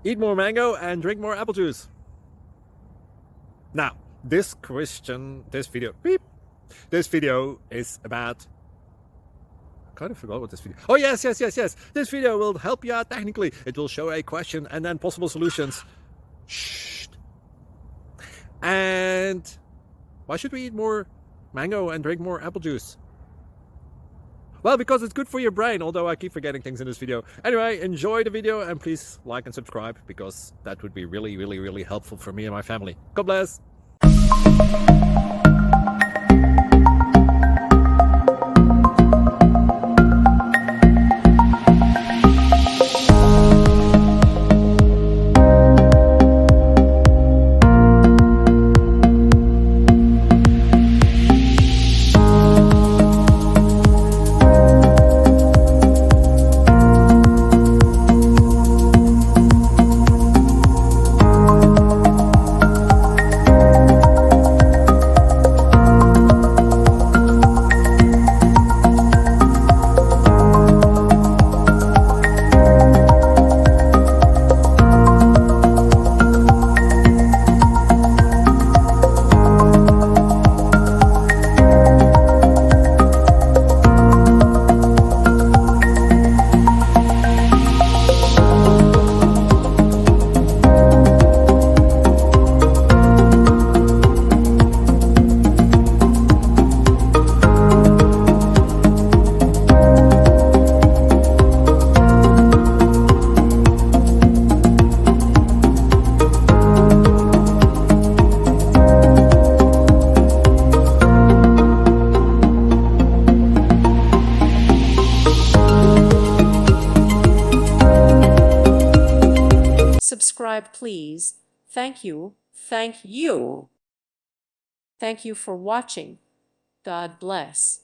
Eat more mango and drink more apple juice. Now, this video is about... I kind of forgot what this video... Oh, yes. This video will help you out technically. It will show a question and then possible solutions. Shh. And why should we eat more mango and drink more apple juice? Well, because it's good for your brain, although I keep forgetting things in this video. Anyway, enjoy the video and please like and subscribe, because that would be really helpful for me and my family. God bless! Subscribe, please. Thank you. Thank you. Thank you for watching. God bless.